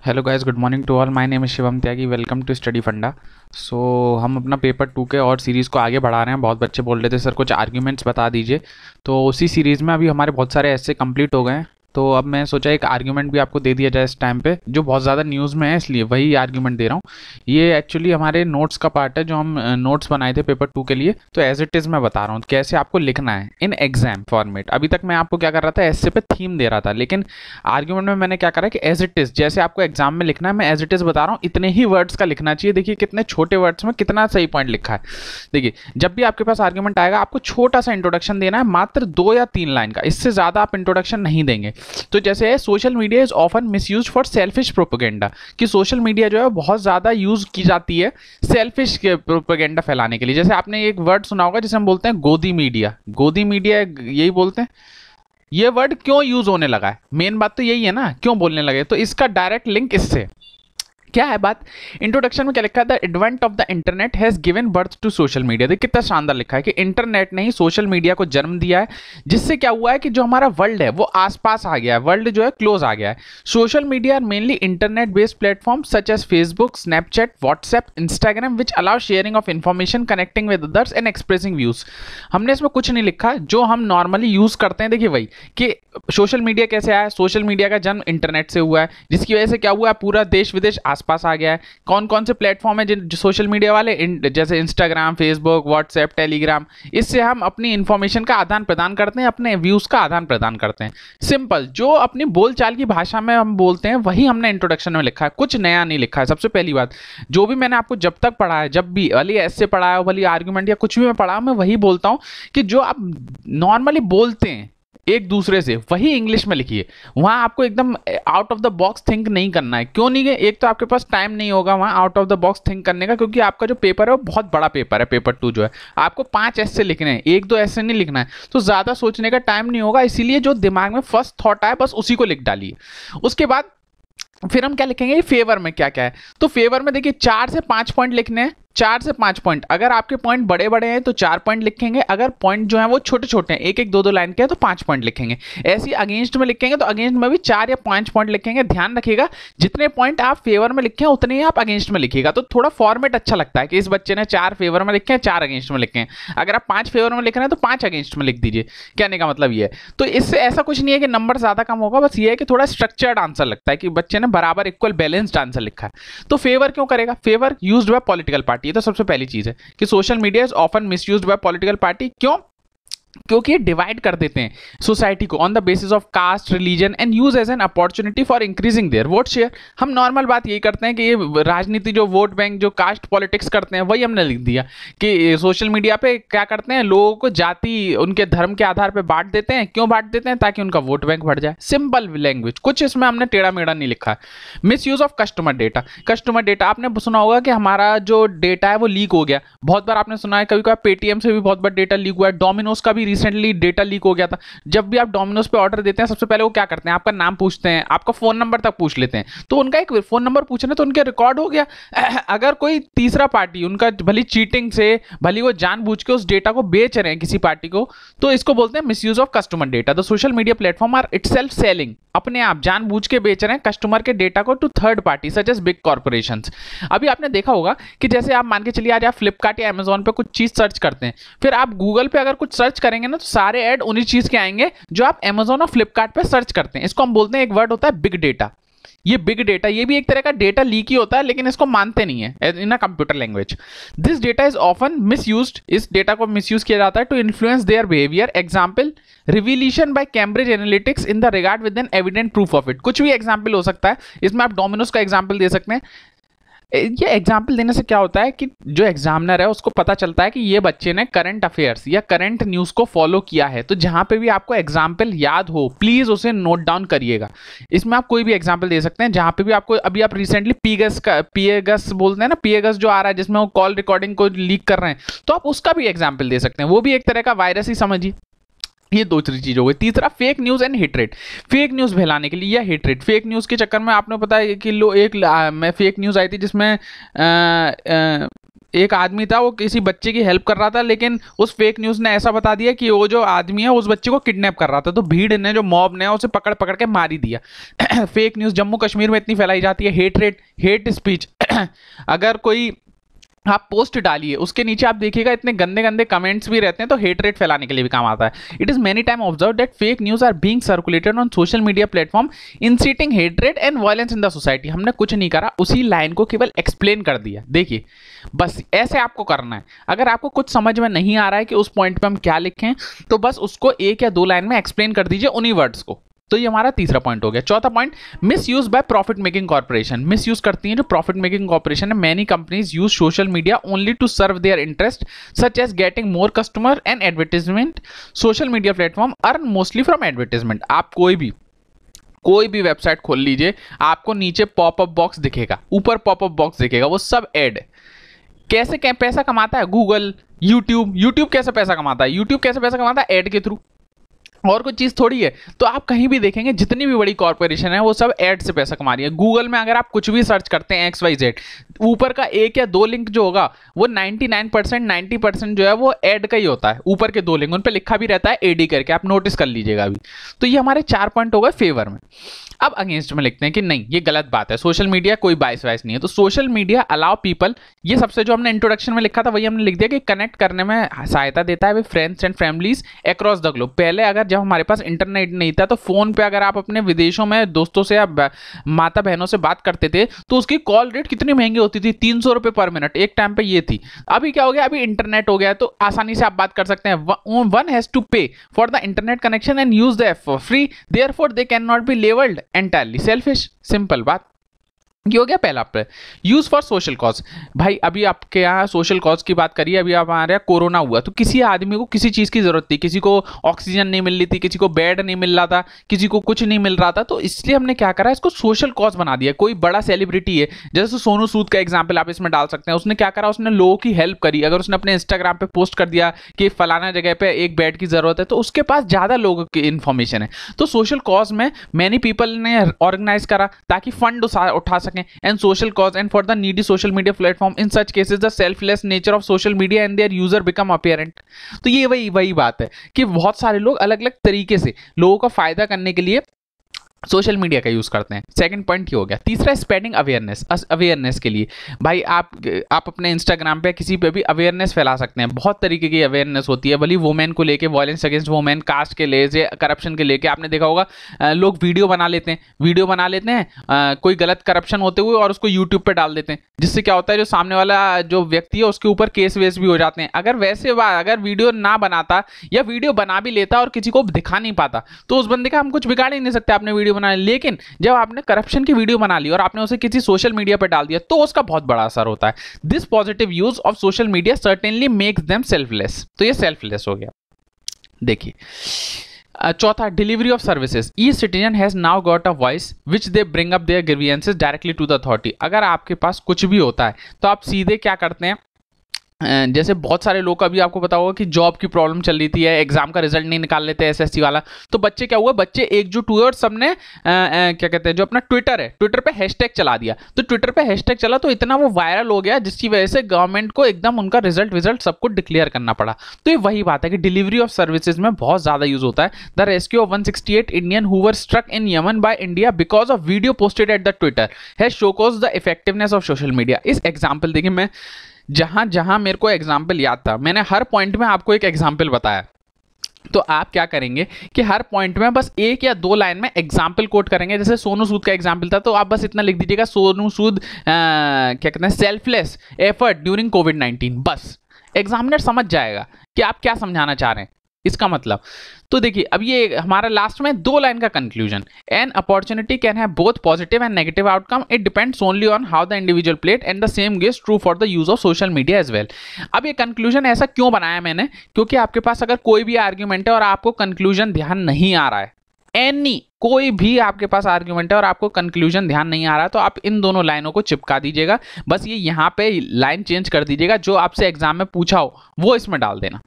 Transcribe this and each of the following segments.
Hello guys, good morning to all. My name is Shivam Tyagi. Welcome to study funda. So हम अपना paper 2 के और series को आगे बढ़ा रहे हैं। बहुत बच्चे बोल रहे थे सर कुछ आर्ग्यूमेंट्स बता दीजिए, तो उसी सीरीज़ में अभी हमारे बहुत सारे ऐसे कंप्लीट हो गए हैं। तो अब मैं सोचा एक आर्ग्यूमेंट भी आपको दे दिया जाए इस टाइम पे, जो बहुत ज़्यादा न्यूज़ में है, इसलिए वही आर्ग्यूमेंट दे रहा हूँ। ये एक्चुअली हमारे नोट्स का पार्ट है, जो हम नोट्स बनाए थे पेपर 2 के लिए। तो एज इट इज़ मैं बता रहा हूँ कैसे आपको लिखना है इन एग्जाम फॉर्मेट। अभी तक मैं आपको क्या कर रहा था, ऐसे पे थीम दे रहा था, लेकिन आर्ग्यूमेंट में मैंने क्या करा कि एज इट इज़ जैसे आपको एग्जाम में लिखना है, मैं एज इट इज़ बता रहा हूँ। इतने ही वर्ड्स का लिखना चाहिए। देखिए कितने छोटे वर्ड्स में कितना सही पॉइंट लिखा है। देखिए जब भी आपके पास आर्ग्यूमेंट आएगा, आपको छोटा सा इंट्रोडक्शन देना है, मात्र 2 या 3 लाइन का। इससे ज़्यादा आप इंट्रोडक्शन नहीं देंगे। तो जैसे social media is often misuse for selfish propaganda, कि सोशल मीडिया जो है बहुत ज़्यादा यूज की जाती है सेल्फिश प्रोपेगेंडा फैलाने के लिए। जैसे आपने एक वर्ड सुना होगा जिसे हम बोलते हैं गोदी मीडिया। गोदी मीडिया यही बोलते हैं। ये वर्ड क्यों यूज होने लगा है, मेन बात तो यही है ना, क्यों बोलने लगे। तो इसका डायरेक्ट लिंक इससे क्या है बात। इंट्रोडक्शन में क्या लिखा है, the advent of the internet has given birth to social media. देखिए कितना शानदार लिखा है कि इंटरनेट ने ही सोशल मीडिया को जन्म दिया है, जिससे क्या हुआ है कि जो हमारा वर्ल्ड है वो आसपास आ गया है, वर्ल्ड जो है क्लोज आ गया है। Social media are mainly internet based platform such as Facebook, Snapchat, WhatsApp, Instagram which allow sharing of information, connecting with others and expressing views. हमने इसमें कुछ नहीं लिखा जो हम नॉर्मली यूज करते हैं। देखिए वही कि सोशल मीडिया कैसे आया। सोशल मीडिया का जन्म इंटरनेट से हुआ है, जिसकी वजह से क्या हुआ है, पूरा देश विदेश आसपास आ गया है। कौन कौन से प्लेटफॉर्म है जिन सोशल मीडिया वाले, जैसे इंस्टाग्राम, फेसबुक, व्हाट्सएप, टेलीग्राम। इससे हम अपनी इंफॉर्मेशन का आदान प्रदान करते हैं, अपने व्यूज का आदान प्रदान करते हैं। सिंपल, जो अपनी बोलचाल की भाषा में हम बोलते हैं वही हमने इंट्रोडक्शन में लिखा है, कुछ नया नहीं लिखा है। सबसे पहली बात, जो भी मैंने आपको जब तक पढ़ा है, जब भी भले ऐसे पढ़ाया हो, भले आर्ग्यूमेंट या कुछ भी मैं पढ़ा, मैं वही बोलता हूँ कि जो आप नॉर्मली बोलते हैं एक दूसरे से, वही इंग्लिश में लिखिए। वहां आपको एकदम out of the box think नहीं करना है। क्यों नहीं है, एक तो आपके पास टाइम नहीं होगा वहां out of the box think करने का, क्योंकि आपका जो पेपर है वो बहुत बड़ा पेपर है। पेपर 2 जो है आपको 5 ऐसे लिखने हैं, 1-2 ऐसे नहीं लिखना है, तो ज्यादा सोचने का टाइम नहीं होगा। इसीलिए जो दिमाग में फर्स्ट थॉट आए बस उसी को लिख डालिए। उसके बाद फिर हम क्या लिखेंगे, फेवर में क्या क्या है। तो फेवर में देखिए 4 से 5 पॉइंट लिखने हैं, 4 से 5 पॉइंट। अगर आपके पॉइंट बड़े बड़े हैं तो 4 पॉइंट लिखेंगे, अगर पॉइंट जो है वो छोटे छोटे हैं, 1-1, 2-2 लाइन के हैं, तो 5 पॉइंट लिखेंगे। ऐसे अगेंस्ट में लिखेंगे तो अगेंस्ट में भी 4 या 5 पॉइंट लिखेंगे। ध्यान रखिएगा जितने पॉइंट आप फेवर में लिखे हैं उतने ही आप अगेंस्ट में लिखिएगा, तो थोड़ा फॉर्मेट अच्छा लगता है कि इस बच्चे ने 4 फेवर में लिखे हैं, 4 अगेंस्ट में लिखे हैं। अगर आप 5 फेवर में लिख रहे हैं तो 5 अगेंस्ट में लिख दीजिए। कहने का मतलब ये है। तो इससे ऐसा कुछ नहीं है कि नंबर ज्यादा कम होगा, बस ये है कि थोड़ा स्ट्रक्चर्ड आंसर लगता है कि बच्चे ने बराबर इक्वल बैलेंस्ड आंसर लिखा है। तो फेवर क्यों करेगा, favour used by political party. ये तो सबसे पहली चीज है कि social media is often misused by political party. क्यों, क्योंकि ये डिवाइड कर देते हैं सोसाइटी को on the basis of caste, religion and use as an opportunity for increasing their vote share. हम नॉर्मल बात यही करते हैं कि ये राजनीति, जो वोट बैंक, जो कास्ट पॉलिटिक्स करते हैं, वही हमने लिख दिया कि सोशल मीडिया पे क्या करते हैं, लोगों को जाति, उनके धर्म के आधार पर बांट देते हैं। क्यों बांट देते हैं, ताकि उनका वोट बैंक बढ़ जाए। सिंपल लैंग्वेज, कुछ इसमें हमने टेढ़ा मेढ़ा नहीं लिखा है। Miss use of customer data. Customer data आपने सुना होगा कि हमारा जो डेटा है वो लीक हो गया। बहुत बार आपने सुना है, कभी कभी पेटीएम से भी बहुत बार डेटा लीक हुआ है। डोमिनोज का भी रिसेंटली डेटा लीक हो गया था। जब भी आप डोमिनोज पे ऑर्डर देते हैं, सबसे पहले वो क्या करते हैं, आपका नाम पूछते हैं, आपका फोन नंबर तक पूछ लेते हैं। तो उनका एक फोन नंबर पूछना, तो उनके रिकॉर्ड हो गया। अगर कोई तीसरा पार्टी, उनका भली चीटिंग से, भली वो जानबूझ के उस डेटा को बेच रहे हैं किसी पार्टी को, तो इसको बोलते हैं misuse of customer data. The social media platform are itself selling, अपने आप जानबूझ के बेच रहे हैं कस्टमर के डेटा को to third party such as big corporations. अभी आपने देखा होगा कि जैसे आप मान के चलिए आज आप फ्लिपकार्ट या अमेजोन पे कुछ चीज सर्च करते हैं, फिर आप गूगल पे अगर कुछ सर्च करेंगे ना, तो सारे ऐड उन्हीं चीज के आएंगे जो आप अमेजोन और फ्लिपकार्ट पे सर्च करते हैं। इसको हम बोलते हैं, एक वर्ड होता है बिग डेटा। ये बिग डेटा, ये भी एक तरह का डेटा लीक ही होता है, लेकिन इसको मानते नहीं है in a computer language. This data is often misused, इस डेटा को मिसयूज किया जाता है to influence their behaviour. Example, revelation by Cambridge Analytica in the regard with an evident proof of it. कुछ भी एग्जांपल हो सकता है, इसमें आप डोमिनोज का एग्जांपल दे सकते हैं। ये एग्जाम्पल देने से क्या होता है कि जो एग्जामिनर है उसको पता चलता है कि ये बच्चे ने करंट अफेयर्स या करंट न्यूज़ को फॉलो किया है। तो जहां पे भी आपको एग्जाम्पल याद हो, प्लीज़ उसे नोट डाउन करिएगा। इसमें आप कोई भी एग्जाम्पल दे सकते हैं जहां पे भी आपको, अभी आप रिसेंटली पीएगस बोलते हैं ना, पीएगस जो आ रहा है जिसमें वो कॉल रिकॉर्डिंग को लीक कर रहे हैं, तो आप उसका भी एग्जाम्पल दे सकते हैं। वो भी एक तरह का वायरस ही समझिए। ये दूसरी चीज हो गई। तीसरा, fake news and hatred. Fake news फैलाने के लिए या हिटरेट, फेक न्यूज के चक्कर में आपने पता है कि मैं फेक न्यूज आई थी जिसमें एक आदमी था, वो किसी बच्चे की हेल्प कर रहा था, लेकिन उस फेक न्यूज़ ने ऐसा बता दिया कि वो जो आदमी है उस बच्चे को किडनैप कर रहा था, तो भीड़ ने, जो मॉब ने, उसे पकड़ पकड़ के मार ही दिया। फेक न्यूज़ जम्मू कश्मीर में इतनी फैलाई जाती है, हेट स्पीच। अगर कोई आप पोस्ट डालिए, उसके नीचे आप देखिएगा इतने गंदे गंदे कमेंट्स भी रहते हैं, तो हेट रेट फैलाने के लिए भी काम आता है। It is many time observe that fake news are being circulated on social media platform inciting hatred and violence in the society. हमने कुछ नहीं करा, उसी लाइन को केवल एक्सप्लेन कर दिया। देखिए, बस ऐसे आपको करना है। अगर आपको कुछ समझ में नहीं आ रहा है कि उस पॉइंट पे हम क्या लिखें, तो बस उसको एक या दो लाइन में एक्सप्लेन कर दीजिए उन्हीं वर्ड्स को। तो ये हमारा तीसरा पॉइंट हो गया। चौथा point, misuse by profit making corporation. Misuse करती हैं जो प्रॉफिट मेकिंग कॉर्पोरेशन है। Many companies use social media only to serve their interest such as getting more customer and advertisement. Social media platform earn mostly from advertisement. आप कोई भी website खोल लीजिए, आपको नीचे पॉपअप बॉक्स दिखेगा, ऊपर पॉपअप बॉक्स दिखेगा, वो सब ऐड है। कैसे क्या पैसा कमाता है गूगल, यूट्यूब कैसे पैसा कमाता है? यूट्यूब कैसे पैसा कमाता है? ऐड के थ्रू, और कुछ चीज थोड़ी है। तो आप कहीं भी देखेंगे जितनी भी बड़ी कॉर्पोरेशन है वो सब एड से पैसा कमा रही है। गूगल में अगर आप कुछ भी सर्च करते हैं XYZ, ऊपर का एक या दो लिंक जो होगा वो 99% 90% जो है वो एड का ही होता है। ऊपर के दो लिंक उन पे लिखा भी रहता है AD करके, आप नोटिस कर लीजिएगा अभी। तो ये हमारे 4 पॉइंट हो गए फेवर में। अब अगेंस्ट में लिखते हैं कि नहीं, ये गलत बात है, सोशल मीडिया कोई बाइस वाइस नहीं है। तो सोशल मीडिया अलाउ पीपल, ये सबसे जो हमने इंट्रोडक्शन में लिखा था वही हमने लिख दिया कि कनेक्ट करने में सहायता देता है with friends and families across the globe. पहले अगर जब हमारे पास इंटरनेट नहीं था तो फोन पे अगर आप अपने विदेशों में दोस्तों से या माता बहनों से बात करते थे तो उसकी कॉल रेट कितनी महंगी होती थी, 300 रुपये पर मिनट। एक टाइम पे ये थी। अभी क्या हो गया, अभी इंटरनेट हो गया तो आसानी से आप बात कर सकते हैं। वन हैज टू पे for the internet connection and use the app for free, therefore they can not be labelled entirely selfish. Simple बात। ये हो गया पहला पे। Use for social cause. भाई अभी आपके यहाँ सोशल कॉज की बात करिए, अभी आप हमारे यहाँ कोरोना हुआ तो किसी आदमी को किसी चीज़ की जरूरत थी, किसी को ऑक्सीजन नहीं मिल रही थी, किसी को बेड नहीं मिल रहा था, किसी को कुछ नहीं मिल रहा था, तो इसलिए हमने क्या करा, इसको सोशल कॉज बना दिया। कोई बड़ा सेलिब्रिटी है, जैसे सोनू सूद का एग्जाम्पल आप इसमें डाल सकते हैं। उसने क्या करा, उसने लोगों की हेल्प करी। अगर उसने अपने इंस्टाग्राम पे पोस्ट कर दिया कि फलाना जगह पे एक बेड की जरूरत है, तो उसके पास ज्यादा लोगों की इन्फॉर्मेशन है। तो सोशल कॉज में मैनी पीपल ने ऑर्गेनाइज करा ताकि फंड उठा सकें। And social cause and for the needy social media platform, in such cases the selfless nature of social media and their user become apparent। तो ये वही बात है कि बहुत सारे लोग अलग अलग तरीके से लोगों का फायदा करने के लिए सोशल मीडिया का यूज करते हैं। सेकंड पॉइंट ये हो गया। तीसरा, स्प्रेडिंग अवेयरनेस के लिए। भाई आप अपने इंस्टाग्राम पे किसी पे भी अवेयरनेस फैला सकते हैं। बहुत तरीके की अवेयरनेस होती है, भली वुमेन को लेके, वायलेंस अगेंस्ट वुमेन, कास्ट के लेके, करप्शन के लेके। आपने देखा होगा लोग वीडियो बना लेते हैं कोई गलत करप्शन होते हुए और उसको यूट्यूब पे डाल देते हैं, जिससे क्या होता है जो सामने वाला जो व्यक्ति है उसके ऊपर केस वेस भी हो जाते हैं। अगर वीडियो ना बनाता या वीडियो बना भी लेता और किसी को दिखा नहीं पाता तो उस बंदे का हम कुछ बिगाड़ ही नहीं सकते। आपने वीडियो बना ली, लेकिन जब आपने करप्शन की वीडियो बना ली और आपने उसे किसी सोशल मीडिया पर डाल दिया तो उसका बहुत बड़ा असर होता है। This positive use of social media certainly makes them selfless. तो ये सेल्फलेस हो गया। देखिए चौथा, delivery of services. Each citizen has now got a voice which they bring up their grievances directly to the authority. अगर आपके पास कुछ भी होता है तो आप सीधे क्या करते हैं, जैसे बहुत सारे लोग, अभी आपको पता होगा कि जॉब की प्रॉब्लम चल रही थी, एग्जाम का रिजल्ट नहीं निकाल लेते SSC वाला, तो बच्चे क्या हुआ, बच्चे एकजुट हुए और सबने क्या कहते हैं जो अपना ट्विटर है, ट्विटर पे हैशटैग चला दिया। तो ट्विटर पे हैशटैग चला तो इतना वो वायरल हो गया जिसकी वजह से गवर्नमेंट को एकदम उनका रिजल्ट सबको डिक्लेयर करना पड़ा। तो ये वही बात है कि डिलीवरी ऑफ सर्विसेज में बहुत ज्यादा यूज होता है। The rescue of 168 Indian who were struck in Yemen by India because of video posted at the Twitter has showcased the effectiveness of social media. इस एग्जाम्पल देखिए, मैं जहां जहां मेरे को एग्जाम्पल याद था मैंने हर पॉइंट में आपको एक एग्जाम्पल बताया। तो आप क्या करेंगे कि हर पॉइंट में बस एक या दो लाइन में एग्जाम्पल कोट करेंगे। जैसे सोनू सूद का एग्जाम्पल था तो आप बस इतना लिख दीजिएगा, सोनू सूद क्या कहते हैं सेल्फलेस एफर्ट ड्यूरिंग कोविड-19। बस एग्जामिनर समझ जाएगा कि आप क्या समझाना चाह रहे हैं, इसका मतलब। तो देखिए अब ये हमारा लास्ट में 2 लाइन का conclusion. An opportunity can have both positive and negative outcome, it depends only on how the individual played and the same goes true for the use of social media as well. अब ये conclusion ऐसा क्यों बनाया मैंने, क्योंकि आपके पास अगर कोई भी आर्ग्यूमेंट है और आपको कंक्लूजन ध्यान नहीं आ रहा है, कोई भी आपके पास आर्ग्यूमेंट है और आपको कंक्लूजन ध्यान नहीं आ रहा, तो आप इन दोनों लाइनों को चिपका दीजिएगा। बस ये यहाँ पे लाइन चेंज कर दीजिएगा, जो आपसे एग्जाम में पूछा हो वो इसमें डाल देना।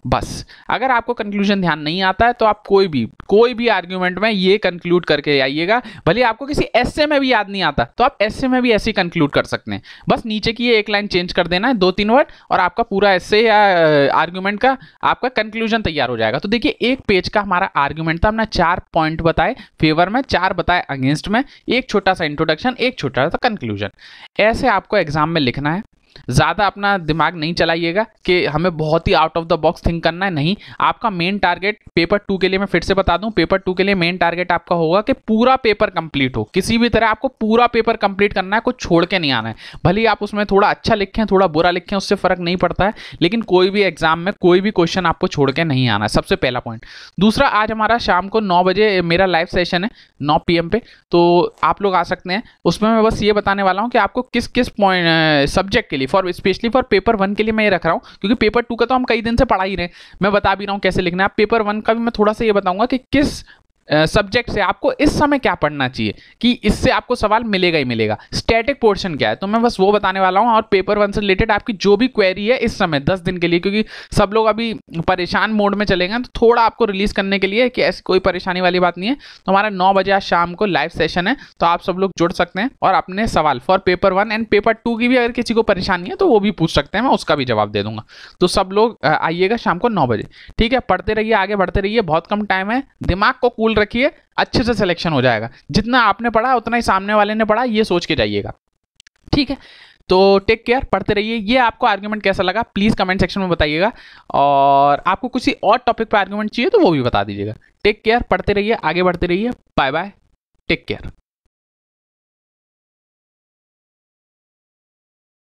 बस। अगर आपको कंक्लूजन ध्यान नहीं आता है तो आप कोई भी आर्ग्यूमेंट में ये कंक्लूड करके आइएगा। भले आपको किसी एसए में भी याद नहीं आता तो आप एसए में भी ऐसे ही कंक्लूड कर सकते हैं। बस नीचे की ये एक लाइन चेंज कर देना है, 2-3 वर्ड, और आपका पूरा एसए या आर्ग्यूमेंट का आपका कंक्लूजन तैयार हो जाएगा। तो देखिए, एक पेज का हमारा आर्ग्यूमेंट था, हमने 4 पॉइंट बताए फेवर में, 4 बताए अगेंस्ट में, एक छोटा सा इंट्रोडक्शन, एक छोटा सा कंक्लूजन। ऐसे आपको एग्जाम में लिखना है। ज़्यादा अपना दिमाग नहीं चलाइएगा कि हमें बहुत ही out of the box think करना है, नहीं। आपका मेन टारगेट पेपर 2 के लिए, मैं फिर से बता दूं, पेपर 2 के लिए मेन टारगेट आपका होगा कि पूरा पेपर कंप्लीट हो। किसी भी तरह आपको पूरा पेपर कंप्लीट करना है, कुछ छोड़ के नहीं आना है। भले ही आप उसमें थोड़ा अच्छा लिखें, थोड़ा बुरा लिखें, उससे फर्क नहीं पड़ता है, लेकिन कोई भी एग्जाम में कोई भी क्वेश्चन आपको छोड़ के नहीं आना है, सबसे पहला पॉइंट। दूसरा, आज हमारा शाम को 9 बजे मेरा लाइव सेशन है, 9 PM पे, तो आप लोग आ सकते हैं। उसमें मैं बस ये बताने वाला हूँ कि आपको किस किस पॉइंट सब्जेक्ट के लिए, स्पेशली फॉर पेपर 1 के लिए मैं ये रख रहा हूँ, क्योंकि पेपर 2 का तो हम कई दिन से पढ़ा ही रहे हैं, मैं बता भी रहा हूँ कैसे लिखना है। आप पेपर 1 का भी मैं थोड़ा सा ये बताऊंगा कि किस सब्जेक्ट से आपको इस समय क्या पढ़ना चाहिए, कि इससे आपको सवाल मिलेगा ही मिलेगा। स्टैटिक पोर्शन क्या है, तो मैं बस वो बताने वाला हूं। और पेपर 1 से रिलेटेड आपकी जो भी क्वेरी है इस समय 10 दिन के लिए, क्योंकि सब लोग अभी परेशान मोड में चलेंगे, तो थोड़ा आपको रिलीज करने के लिए कि ऐसी कोई परेशानी वाली बात नहीं है। तो हमारा 9 बजे आज शाम को लाइव सेशन है, तो आप सब लोग जुड़ सकते हैं और अपने सवाल फॉर पेपर 1 एंड पेपर 2 की भी अगर किसी को परेशानी है तो वो भी पूछ सकते हैं, मैं उसका भी जवाब दे दूंगा। तो सब लोग आइएगा शाम को 9 बजे, ठीक है। पढ़ते रहिए, आगे बढ़ते रहिए, बहुत कम टाइम है, दिमाग को कूल रखिए, अच्छे से सिलेक्शन हो जाएगा। जितना आपने पढ़ा उतना ही सामने वाले ने पढ़ा, ये सोच के जाइएगा, ठीक है। तो टेक केयर, पढ़ते रहिए। ये आपको आर्ग्यूमेंट कैसा लगा प्लीज कमेंट सेक्शन में बताइएगा, और आपको किसी और टॉपिक पर आर्ग्यूमेंट चाहिए तो वो भी बता दीजिएगा। टेक केयर, पढ़ते रहिए, आगे बढ़ते रहिए, बाय बाय, टेक केयर।